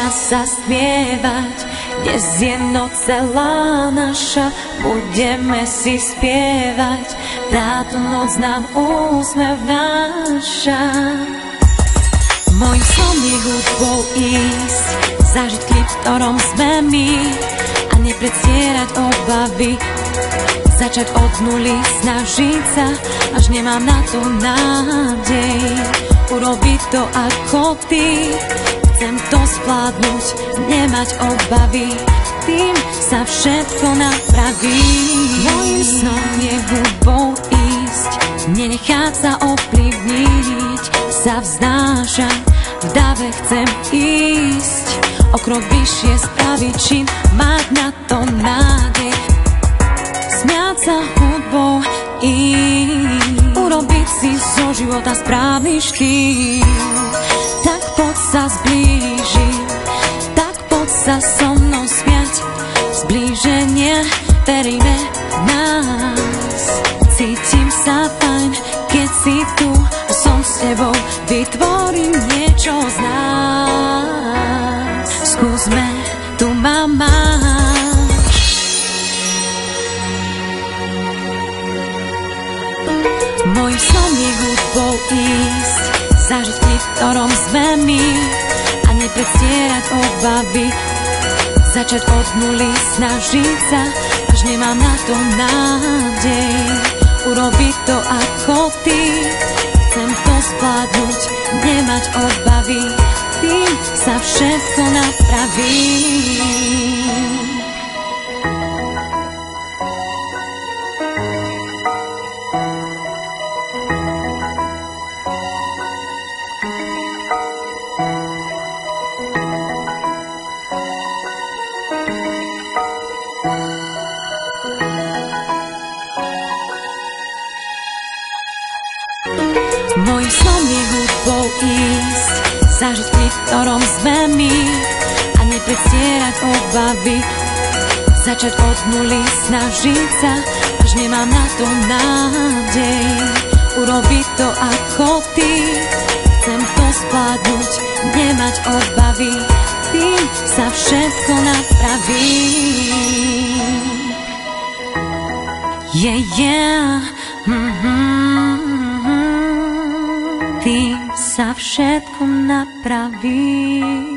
dňa sa spievať, dnes je noc celá naša, budeme si spievať, táto noc nám úsmev náša. Mojím snom je hudbou ísť, zažiť klip, v ktorom sme my, a nepredstierať obavy, začať od nuly, snažiť sa, až nemám na to nádej, urobiť to ako ty. Chcem to zvládnuť, nemať obavy, tým sa všetko napraví. Mojím snom je hudbou ísť, nenechať sa ovplyvniť, sa vznášať, v dáve chcem ísť, o krok vyššie spraviť čin, mať na to nádej, smiať sa hudbou ísť, urobiť si zo života správny štýl. Tak poď sa zblížiť, tak poď sa so mnou smiať, zblíženie veríme v nás. Cítim sa fajn, keď si tu a som s tebou, vytvorím niečo z nás. Skúsme, tu ma máš. Mojím snom je hudbou ísť, zažiť klip, v ktorom sme my, a nepredstierať obavy, začať od nuly, snažiť sa, až nemám na to nádej, urobiť to ako ty. Chcem to zvládnuť, nemať obavy, tým sa všetko napraví. Mojím snom je hudbou ísť, zažiť klip, v ktorom sme my, a nepredstierať obavy, začať od nuly, snažiť sa, až nemám na to nádej, urobiť to ako ty. Chcem to zvládnuť, nemať obavy, tým sa všetko napraví. Tým sa všetko napraví.